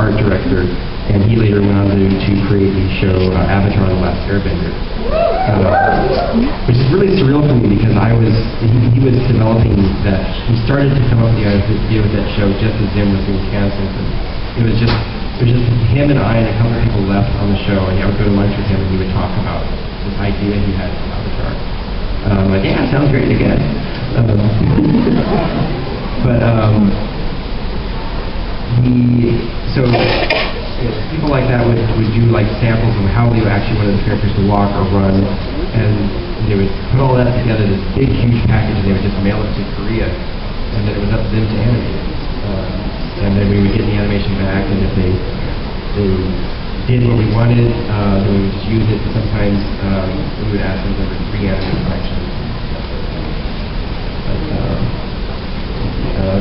art director, and he later went on to create the show Avatar: The Last Airbender, which is really surreal for me because he was developing that. He started to come up with the idea with that show just as Zim was being canceled. And it was just him and I and a couple of people left on the show, and I would go to lunch with him and he would talk about this idea he had for Avatar. Like, yeah, sounds great again. So people like that would do like samples of how they actually wanted the characters to walk or run, and they would put all that together in this big, huge package, and they would just mail it to Korea, and then it was up to them to animate it. And then we would get the animation back, and if they did what we wanted, then we would just use it, but sometimes we would ask them to re-animate sections.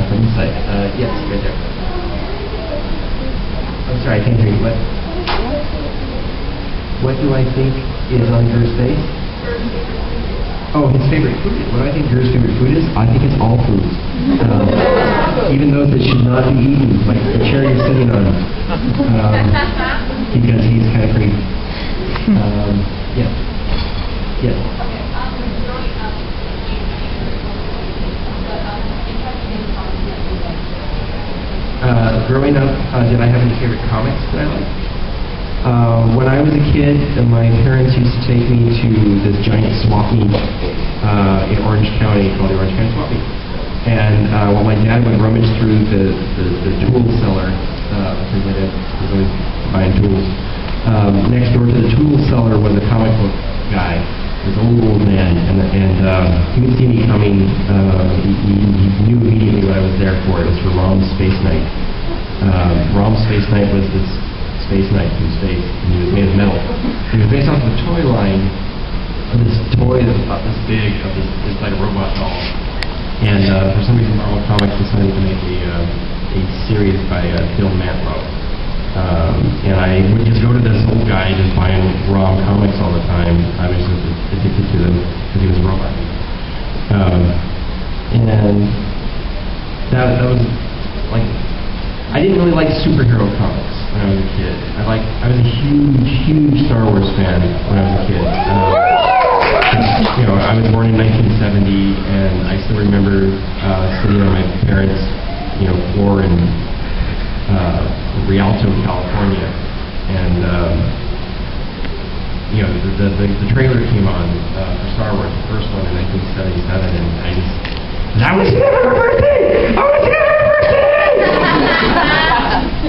From the site. Yes, right there. I'm sorry, I can't hear you. What do I think is on Gur's face? Oh, his favorite food. What do I think Gur's favorite food is? I think it's all foods. Even those that should not be eaten, like the chair you're sitting on. Because he's kind of crazy. Yes. Yes. Growing up, did I have any favorite comics that I liked? When I was a kid, my parents used to take me to this giant swap meet in Orange County called the Orange County Swap Meet. And while my dad would rummage through the tool cellar, because my dad was always buying tools, next door to the tool cellar was a comic book guy, this old man, and he would see me coming. He knew immediately what I was there for. It was for Rom's Space Knight. Rom's Space Knight was this space knight from space, and he was made of metal. He was based off of a toy line of this toy that was about this big, of this like a robot doll. And for some reason, Marvel Comics decided to make a series by Phil Mantlo. And I would just go to this old guy just buying Rom comics all the time. I was just addicted to them because he was a robot. And that was like, I didn't really like superhero comics when I was a kid. I was a huge Star Wars fan when I was a kid. I was born in 1970, and I still remember sitting on my parents' floor in Rialto, California, and the trailer came on for Star Wars, the first one in 1977, and I was here for my birthday! I was here for my birthday!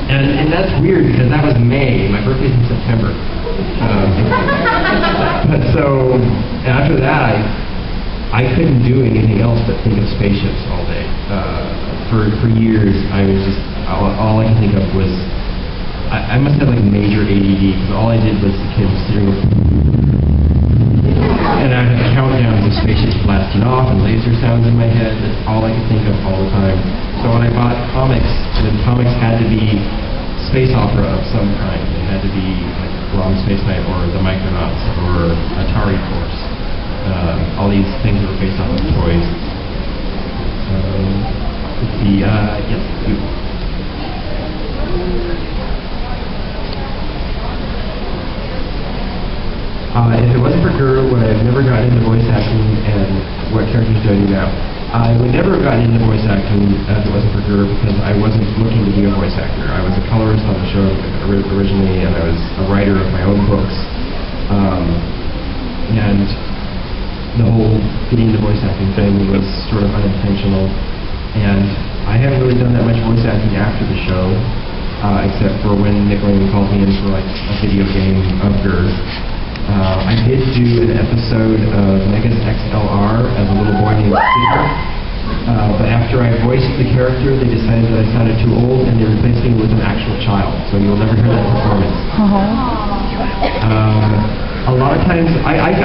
And that's weird because that was May. My birthday's in September. But so after that, I couldn't do anything else but think of spaceships all day. For years, I was just all I could think of was I must have like major ADD because all I did was the kids sitting with, and I had countdowns of spaceships blasting off and laser sounds in my head. That's all I could think of all the time. So when I bought comics, the comics had to be space opera of some kind. It had to be like Rom Space Knight or the Micronauts or Atari Force. All these things that were based off of toys. Yes, you. If it wasn't for Gur, would I have never gotten into voice acting, and what characters do I do now? I would never have gotten into voice acting if it wasn't for Gur because I wasn't looking to be a voice actor. I was a colorist on the show originally, and I was a writer of my own books. And the whole getting into voice acting thing was sort of unintentional. And I haven't really done that much voice acting after the show, except for when Nickelodeon called me in for like a video game of Gur. I did do an episode of Megas XLR as a little boy named Steve. But after I voiced the character, they decided that I sounded too old, and they replaced me with an actual child. So you'll never hear that performance. A lot of times, I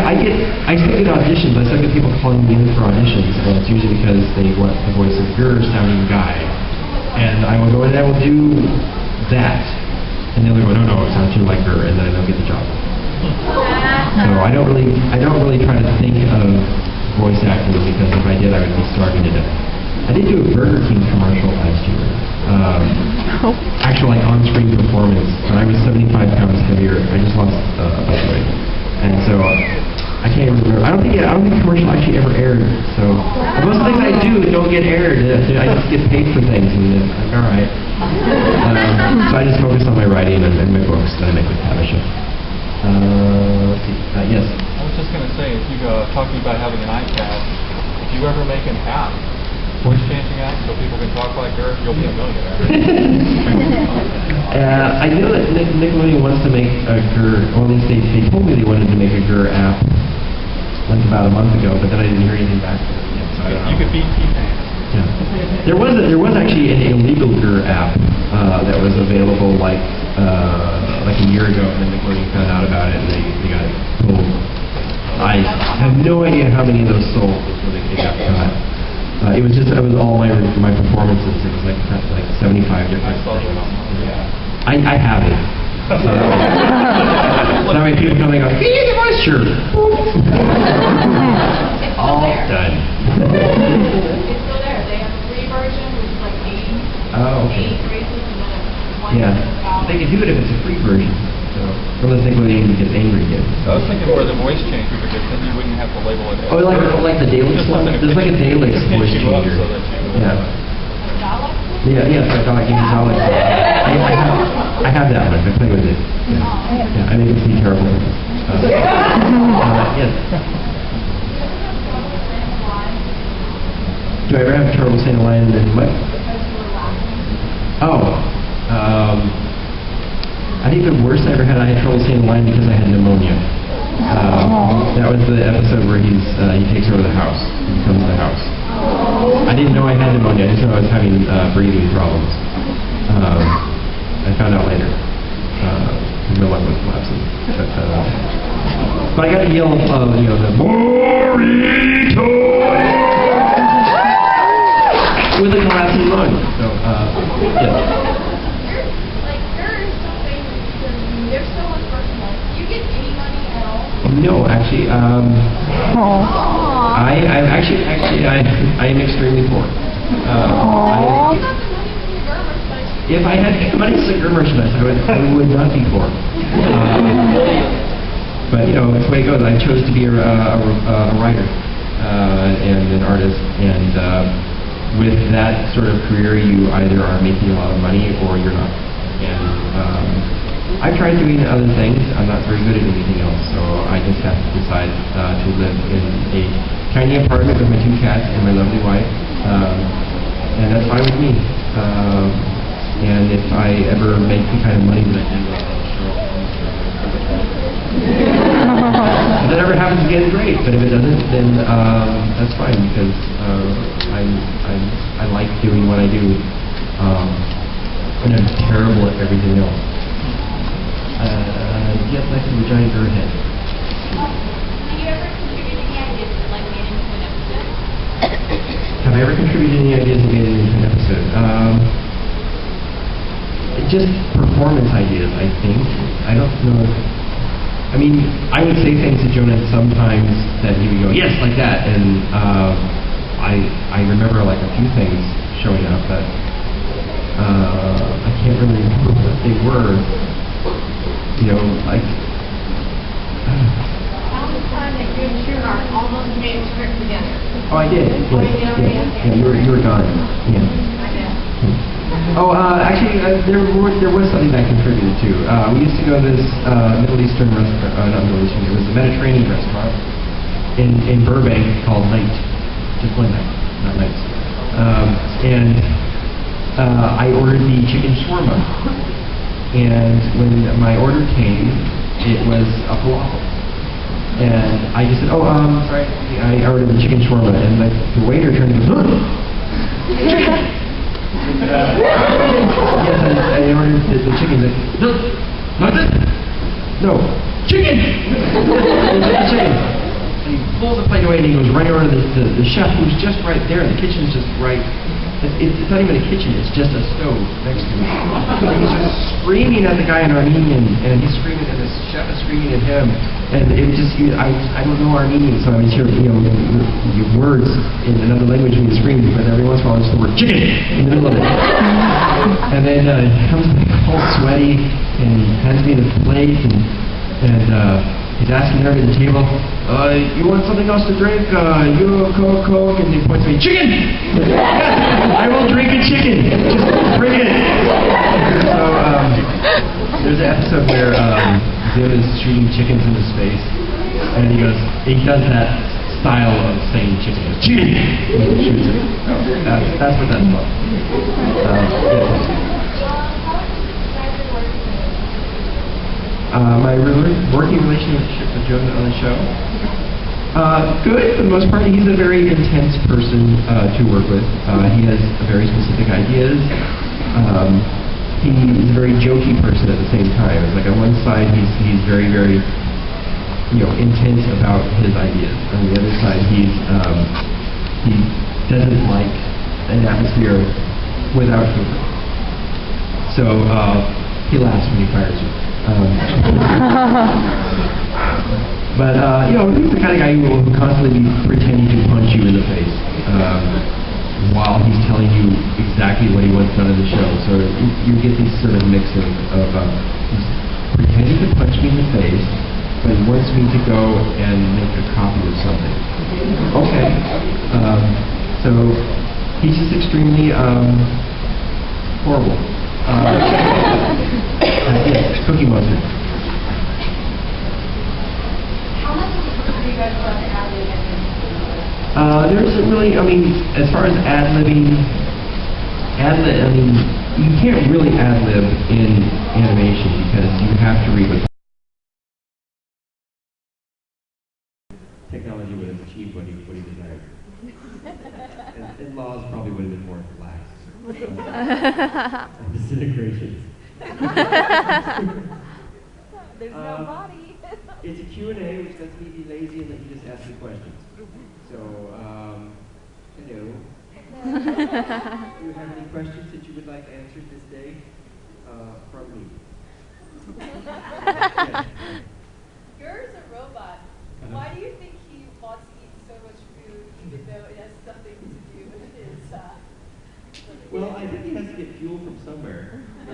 still get auditions. I still get people calling me in for auditions, and it's usually because they want the voice of Gur sounding guy. And I will go in and I will do that, and they'll go, no, it sounds too like Gur, and then I don't get the job. So I don't really try to think of voice acting because if I did, I would be starving to death. I did do a Burger King commercial last year. Actual like on-screen performance. When I was 75 pounds heavier, I just lost a bunch of weight, and so I can't even remember. I don't think the commercial actually ever aired. So most of the things I do don't get aired. I just get paid for things, and it's like, all right. So I just focus on my writing and my books that I make with Tavisha. Let's see. Yes. I was just going to say, if you talking about having an iPad, if you ever make an app, voice-changing app, so people can talk like her, you'll be a millionaire. I know that Nickelodeon wants to make a GER, or at least they told me they wanted to make a GER app like about a month ago, but then I didn't hear anything back from them yet. So You could beat T-Pain. Yeah. There was actually an illegal GER app that was available like a year ago, and then Nickelodeon found out about it and they got it pulled. I have no idea how many of those sold before they got cut. It was all my performances. It was like 75 different things. I have it. So that way people come and go, can you get the voice? Sure. All done. It's still there. They have a free version, which is like 80 phrases, and then one They can do it if it's a free version. So, unless Nickelodeon gets angry again. I was thinking for the voice changer, because then you wouldn't have to label it. Oh, like the Daleks one? There's like a Daleks voice changer. Yeah. Yeah, so I thought like Daleks. I have that one. I play with it. Yeah, I make it seem terrible. Yes. Do I ever have trouble saying a line in what? I think the worst I ever had, I had trouble saying a line because I had pneumonia. That was the episode where he takes over the house. He becomes the house. I didn't know I had pneumonia. I just know I was having breathing problems. I found out later. My lung was collapsing. But I got to yell, the burrito with a collapsing lung. So, yeah. No, actually, I am extremely poor. If I had money to GER merchandise, I would not be poor. But it's the way it goes. I chose to be a writer and an artist, and with that sort of career, you either are making a lot of money or you're not. And I've tried doing other things. I'm not very good at anything else, so I just have to decide to live in a tiny apartment with my 2 cats and my lovely wife, and that's fine with me. And if I ever make the kind of money that I do, if that ever happens again, great. But if it doesn't, then that's fine, because I like doing what I do, and I'm terrible at everything else. Yes, next to the giant bird head. Have you ever contributed any ideas that like made it into an episode? Have I ever contributed any ideas that made it into an episode? Just performance ideas, I think. I don't know. I mean, I would say things to Jonah sometimes that he would go, yes, like that, and I remember like a few things showing up that I can't really remember what they were. Like... How was the time that you and Schumacher almost made a script together? Oh, I did. Yeah, you were gone. Yeah. Actually, there was something I contributed to. We used to go to this Middle Eastern restaurant, not Middle Eastern, it was a Mediterranean restaurant in Burbank called Night. Just one night, not nights. And I ordered the chicken shawarma. And when my order came, it was a falafel. And I just said, sorry, I ordered the chicken shawarma. And the waiter turned and goes, chicken! Yes, I ordered the chicken. No, not this. No, chicken! Chicken. And he pulls the plate away and he goes right over to the chef, who's just right there. The kitchen's just right It's not even a kitchen, it's just a stove next to me. And he's just screaming at the guy in Armenian, and he's screaming, and the chef is screaming at him. And it was just, I don't know Armenian, so I was hearing, your words in another language when he's screaming, but every once in a while there's the word chicken in the middle of it. And then he comes back all sweaty, and he hands me the plate, and he's asking everybody at the table, you want something else to drink? You, Coke, and he points to me, chicken! I will drink a chicken! Just bring it! So, there's an episode where Zim is shooting chickens into space, and he does that style of saying chicken. Chicken! And he shoots it. That's what that's about. My working relationship with Jonah on the show? Good, for the most part. He's a very intense person to work with. He has very specific ideas. He's a very jokey person at the same time. It's like on one side he's very, very intense about his ideas. On the other side he doesn't like an atmosphere without humor. So he laughs when he fires you. But he's the kind of guy who will constantly be pretending to punch you in the face while he's telling you exactly what he wants done in the show. So you get this sort of mix of he's pretending to punch me in the face, but he wants me to go and make a copy of something. Okay. So he's just extremely horrible. Yes, Cookie Monster. How much do you guys love ad-lib? There isn't really, as far as ad-libbing, you can't really ad-lib in animation because you have to read what technology would have achieved what he desired. And laws probably would have been more relaxed. Disintegrations. There's no body. It's a Q&A, which lets me be lazy and let you just ask the questions. So, hello. Do you have any questions that you would like answered this day from me? Yes. Yours a robot. Why do you think he wants to eat so much food even though it has nothing to do with his Well, I think he has to get fuel from somewhere. I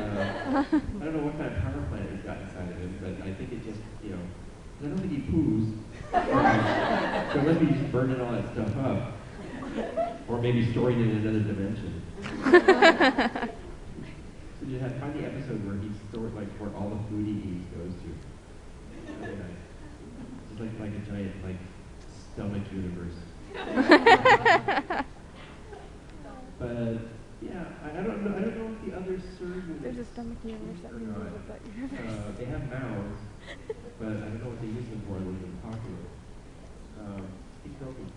don't know what kind of power plant he's got inside of him, but I think it just, I don't think he poos. So it must be just burning all that stuff up. Or maybe storing it in another dimension. So you find the episode where he stores, where all the food he eats goes to. Really nice. It's like a giant, stomach universe. But yeah, I don't know if the other surgeons. There's a stomach universe that moves with that universe. They have mouths, but I don't know what they use them for. They would have popular. Keep talking.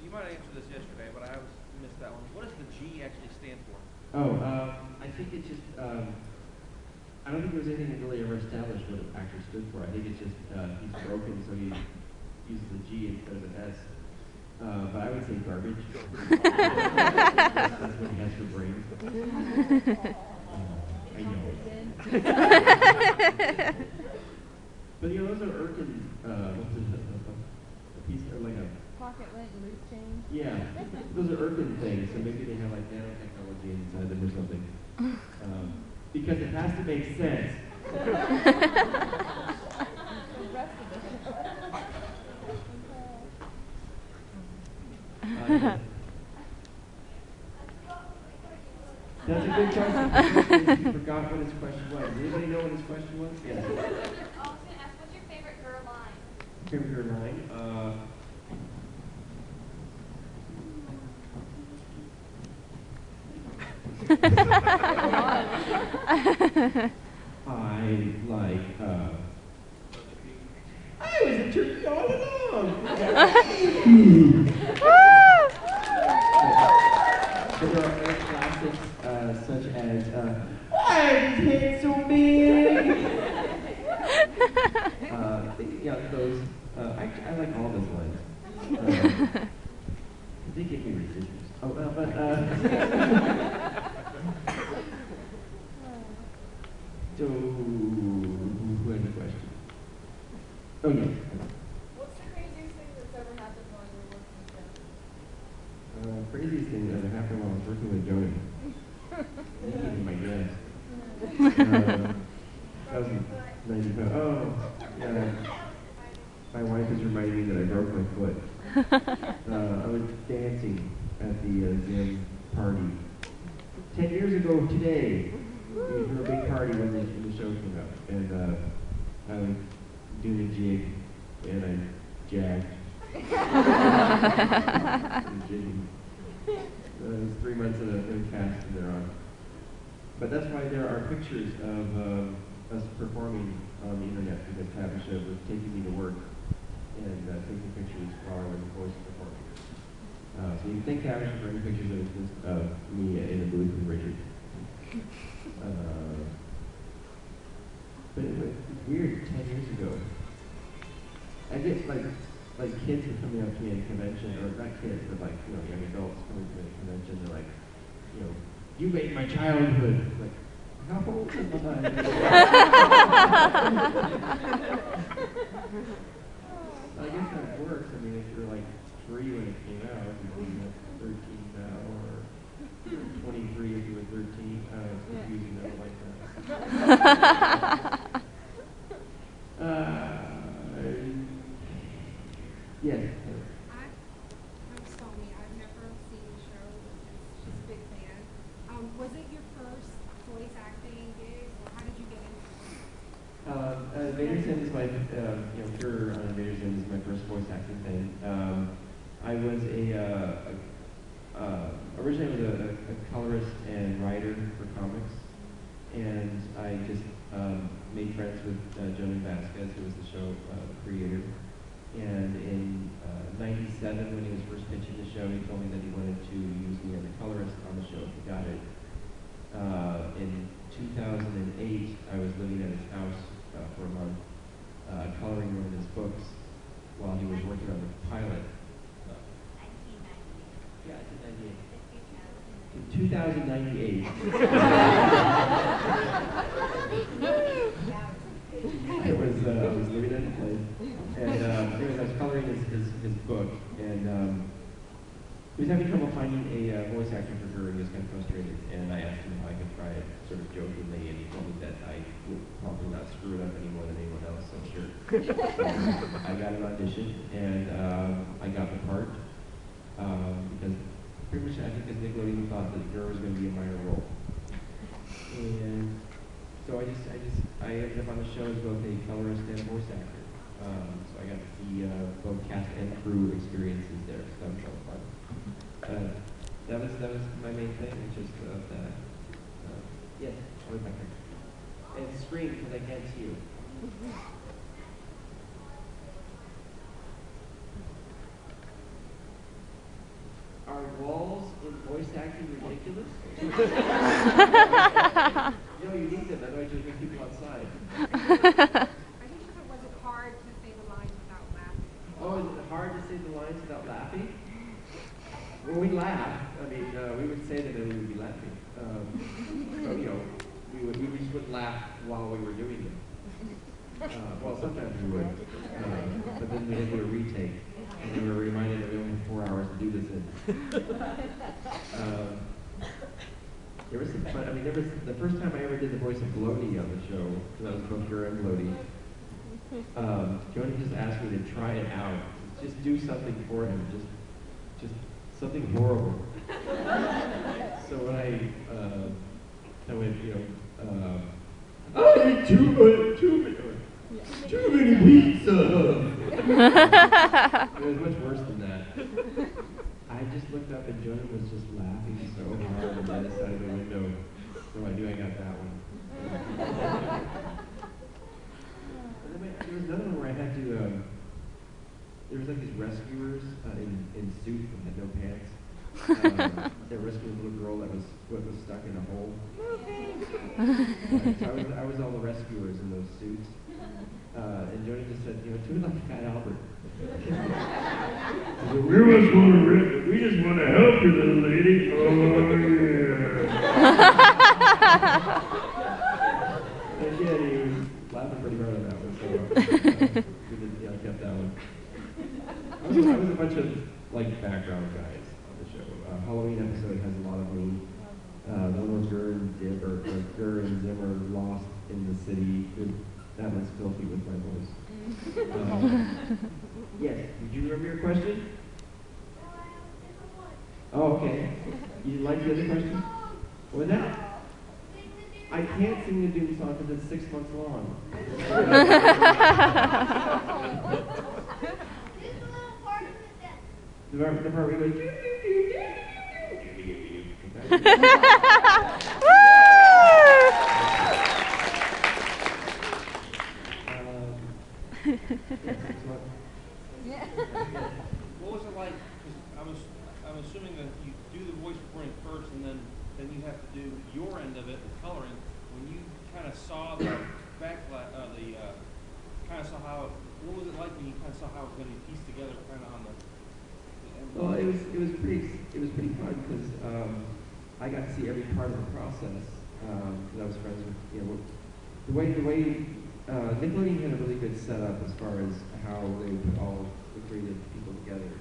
You might have answered this yesterday, but I missed that one. What does the G actually stand for? I think it's just. I don't think there was anything that really ever established what it actually stood for. I think it's just he's broken, so he uses the G instead of an S. But I would say garbage. That's what he has for brains. I know. But those are Irkin, what's it, a piece, or like a... Pocket lint, loose change. Yeah, those are Irkin things, so maybe they have nanotechnology inside them or something. Because it has to make sense. That's a good question. You forgot what his question was. Does anybody know what his question was? Yes. I was going to ask, what's your favorite girl line? Favorite girl line? I like, I was a turkey all along. There are other classics such as, I've hit so big. Those, I like all those lines. They give me resistance. But, so, who had the question? Oh, yeah. What's the craziest thing that's ever happened while you were working with Jonah? Craziest thing that ever happened while I was working with Jonah. Even my guess. 1995. Oh, yeah. My wife is reminding me that I broke my foot. I was dancing at the Zim party. 10 years ago today, we threw a big party when the show came out. And I was doing a jig, and I jagged. It was 3 months in a cast and they're on. But that's why there are pictures of us performing on the internet, because Tavisha was taking me to work and taking pictures while I was voice performing. So you can thank Tavisha for any pictures of me in a booth with Richard. But it's weird, 10 years ago. I get like kids are coming up to me at a convention, or not kids, but like, you know, young adults coming to me at a convention, they're like, you know, you made my childhood. Like, how old am I? I guess that works. I mean, if you're like 3 when it came out, you'd be 13 now, or 23 if you were 13. It's confusing, I don't like that. Yes. I'm Somi. I've never seen the show. She's a big fan. Was it your first voice acting gig, or how did you get into it? InvaderCon is my, career on InvaderCon is my first voice acting thing. I was originally I was a colorist and writer for comics, and I just made friends with Jonan Vasquez, who was the show creator. And in '97, when he was first pitching the show, he told me that he wanted to use me as a colorist on the show if he got it. In 2008, I was living at his house for a month, coloring one of his books while he was working on the pilot. Yeah, 1998. In 2098. I was living at his place, and anyways, I was coloring his book, and he was having trouble finding a voice actor for her, and he was kind of frustrated, and I asked him if I could try it sort of jokingly, and he told me that I would probably not screw it up any more than anyone else, so sure. I got an audition, and I got the part, because pretty much I think because Nickelodeon thought that Gur was going to be a minor role. And so I ended up on the show as both a colorist and voice actor. So I got to see both cast and crew experiences there, so that was a lot of fun. That was my main thing, it's just that. Yes, I'll be back there. And scream because I can't see you. Are walls in voice acting ridiculous? No, you need them, otherwise you'll get people outside. I think it was it hard to say the lines without laughing. Oh, is it hard to say the lines without laughing? Well, we laugh. I mean, we would say them and we would be laughing. So, you know, we just wouldn't laugh while we were doing it. Well, sometimes we would. But then we had to do a retake. And we were reminded that we only had 4 hours to do this in. There was some fun. I mean, there was the first time I ever did the voice of Glody on the show, because I was both Gur and Glody. Jonah just asked me to try it out. Just do something for him. Just something horrible. So when I went, I ate too many pizza. It was much worse than that. I just looked up and Jonah was just laughing so hard on the other side of the window. So I knew I got that one. And then there was another one where I had to, there was like these rescuers in suits that had no pants. They were rescuing a little girl that was stuck in a hole. So I was all the rescuers in those suits. And Joni just said, do it like Fat Albert. We just want to help you, little lady. Oh, yeah. And yeah, he was laughing pretty hard on that one, so we did, kept that one. I was a bunch of background guys on the show. Halloween episode has a lot of me. The one where Gurr and Zimmer lost in the city. That was filthy with my voice. Yes, did you remember your question? Oh, okay. You didn't like the other question? What was that? I can't sing the Doom song because it's 6 months long. The part where we go, What was it like? 'Cause I'm assuming that you do the voice recording first, and then you have to do your end of it, the coloring. When you kind of saw the backlight, kind of saw how. What was it like when you kind of saw how it was going to be pieced together, kind of on the end? Well, it was pretty fun because I got to see every part of the process because I was friends with the way Nickelodeon had a really good setup as far as how they would put all the creative people together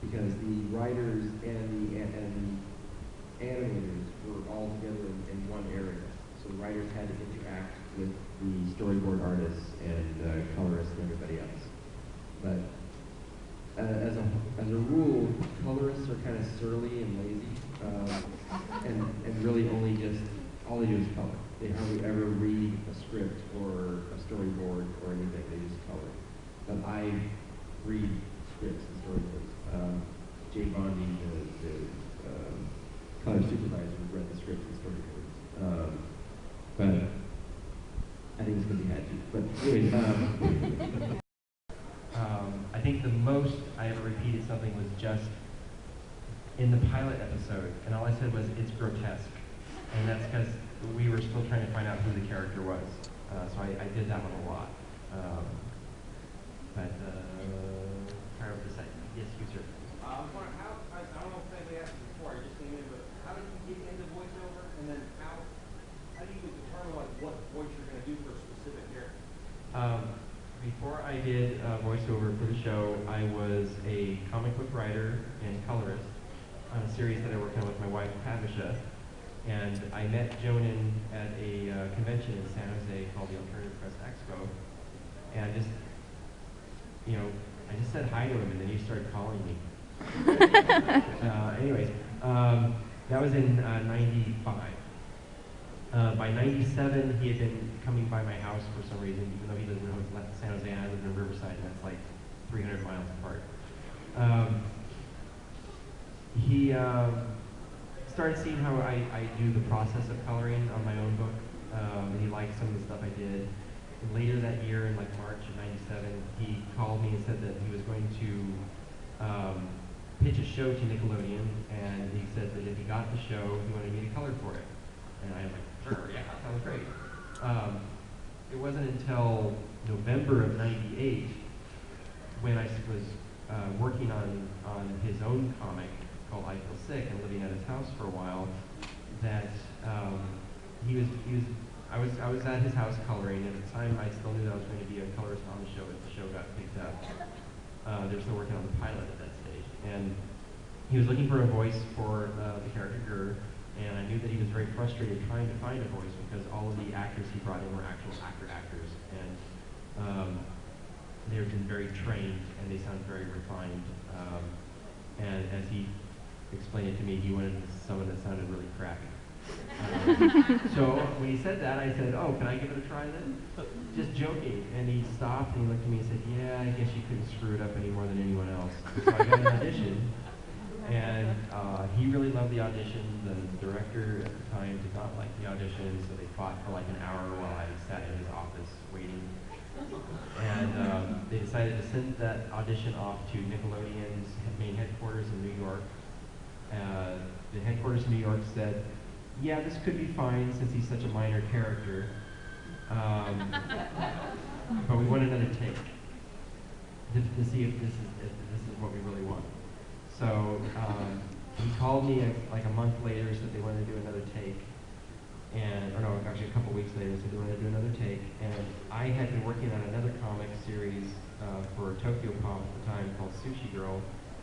because the writers and the animators were all together in one area. So the writers had to interact with the storyboard artists and colorists and everybody else. But as a rule, colorists are kind of surly and lazy, and really only all they do is color. They hardly ever read a script or a storyboard or anything. They just color. But I read scripts and storyboards. Jay Bondi, the color supervisor, read the scripts and storyboards. But I think it's going to be had to. But anyways, I think the most I ever repeated something was just in the pilot episode, and all I said was, "It's grotesque," and that's because we were still trying to find out who the character was. So I did that one a lot. Fire up the site. Yes, you sir. I was wondering how. I don't know if anybody asked this before. I just came in, but how did you get into voiceover, and then how do you determine what voice you're going to do for a specific character? Before I did voiceover for the show, I was a comic book writer and colorist on a series that I worked on with my wife, Pavisha. And I met Jonan at a convention in San Jose called the Alternative Press Expo. And I just said hi to him, and then he started calling me. Anyways, that was in 95. By 97, he had been coming by my house for some reason, even though he lived in San Jose and I lived in Riverside, and that's like 300 miles apart. He started seeing how I do the process of coloring on my own book, and he liked some of the stuff I did. And later that year, in like March of 97, he called me and said that he was going to pitch a show to Nickelodeon, and he said that if he got the show, he wanted me to color for it. And I was like, sure, yeah, that sounds great. It wasn't until November of 98 when I was working on his own comic called I Feel Sick and living at his house for a while that I was at his house coloring, and at the time I still knew that I was going to be a colorist on the show if the show got picked up. They were still working on the pilot at that stage. And he was looking for a voice for the character Gurr, and I knew that he was very frustrated trying to find a voice because all of the actors he brought in were actual actors, and they've been very trained and they sound very refined. And as he explained it to me, he wanted someone that sounded really crappy. So when he said that, I said, "Oh, can I give it a try then?" Just joking. And he stopped and he looked at me and said, "Yeah, I guess you couldn't screw it up any more than anyone else." So I got an audition. And he really loved the audition. The director at the time did not like the audition, so they fought for like an hour while I sat in his office waiting. And they decided to send that audition off to Nickelodeon's main headquarters in New York. The headquarters in New York said, "Yeah, this could be fine since he's such a minor character." but we want another take to see if this is what we really want. So he called me like a month later, said they wanted to do another take, or no, actually a couple weeks later, said they wanted to do another take, and I had been working on another comic series for Tokyo Pop at the time called Sushi Girl,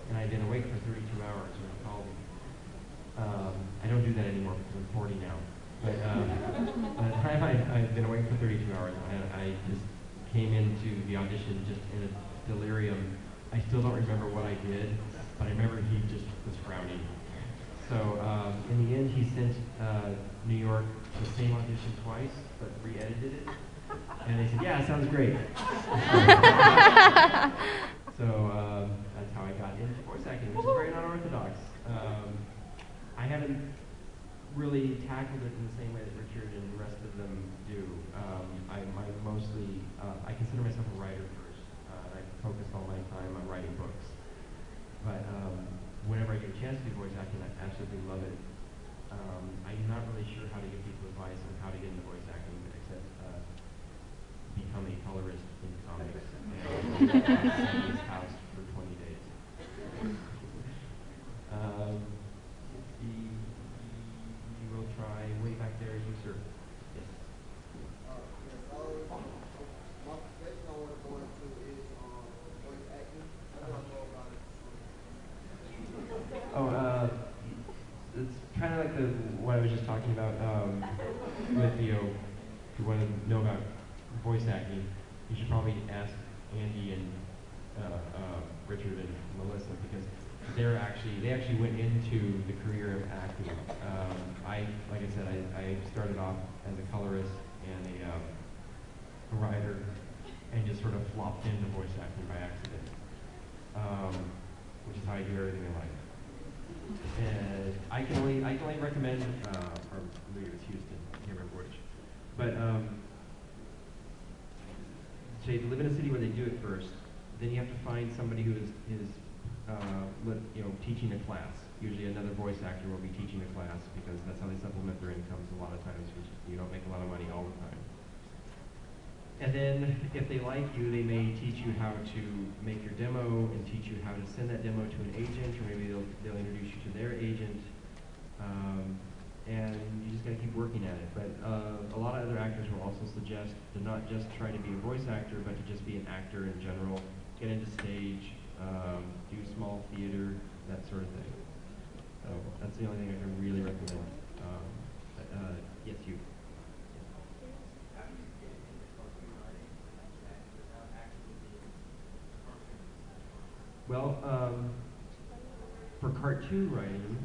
and I'd been awake for 32 hours when he called me. I don't do that anymore because I'm 40 now. But by the time I'd been awake for 32 hours, I just came into the audition just in a delirium. I still don't remember what I did, but I remember he just was frowning. So in the end, he sent New York the same audition twice, but re-edited it. And they said, yeah, it sounds great. So that's how I got into voice acting, which is very unorthodox. I haven't really tackled it in the same way that Richard and the rest of them do. I consider myself a writer first. I focus all my time on writing books. But whenever I get a chance to do voice acting, I absolutely love it. I'm not really sure how to give people advice on how to get into voice acting, except become a colorist in comics and in his house for 20 days. You will try way back there, you sir. Yes. My profession I want to go into is voice acting. How do I go about it? Oh, it's kind of like what I was just talking about with Theo. If you want to know about voice acting, you should probably ask Andy and Richard and Melissa, because they actually went into the career of acting. Like I said, I started off as a colorist and a writer, and just sort of flopped into voice acting by accident, which is how I do everything in life. And I can only recommend, or maybe it was Houston, I can't remember which, but so you live in a city where they do it first. Then you have to find somebody who is teaching a class. Usually another voice actor will be teaching a class, because that's how they supplement their incomes a lot of times, which you don't make a lot of money all the time. And then if they like you, they may teach you how to make your demo and teach you how to send that demo to an agent, or maybe they'll introduce you to their agent. And you just gotta keep working at it. But a lot of other actors will also suggest to not just try to be a voice actor, but to just be an actor in general. Get into stage, do small theater, that sort of thing. So that's the only thing I can really recommend. Yes, you. Well, for cartoon writing,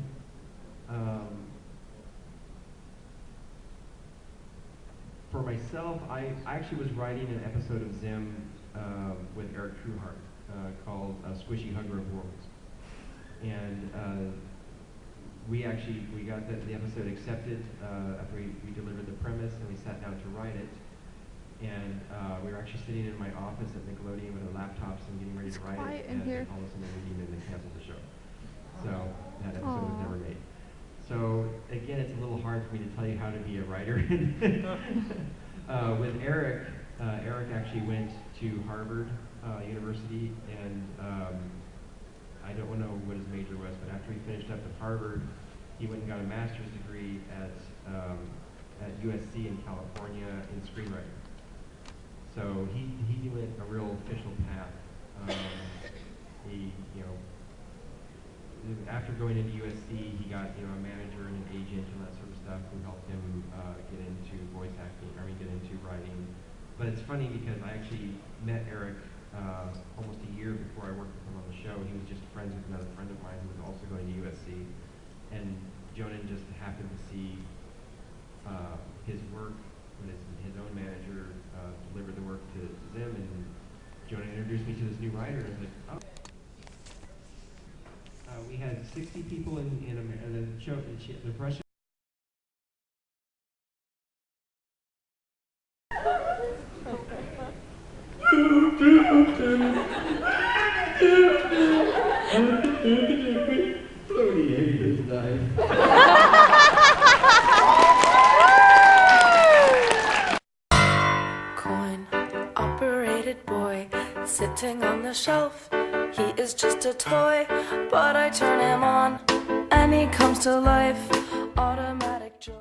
for myself, I actually was writing an episode of Zim with Eric Trueheart called Squishy Hugger of Worlds. And we got the episode accepted after we delivered the premise, and we sat down to write it. And we were actually sitting in my office at Nickelodeon with our laptops and getting ready to write it, and all of a sudden they came in and canceled the show. So that episode was never made. So again, it's a little hard for me to tell you how to be a writer. With Eric, Eric actually went to Harvard University, and I don't know what his major was, but after he finished up at Harvard, he went and got a master's degree at USC in California in screenwriting. So he went a real official path. After going into USC, he got a manager and an agent and that sort of stuff who helped him get into voice acting. Get into writing. But it's funny because I actually met Eric almost a year before I worked with him on the show. He was just friends with another friend of mine who was also going to USC, and Jonan just happened to see his work when his own manager delivered the work to Zim, and Jonan introduced me to this new writer, and I was like, oh. We had 60 people in the show. The Russian. Floaty haters died. Coin operator. sitting on the shelf. He is just a toy, but I turn him on and he comes to life. Automatic joy.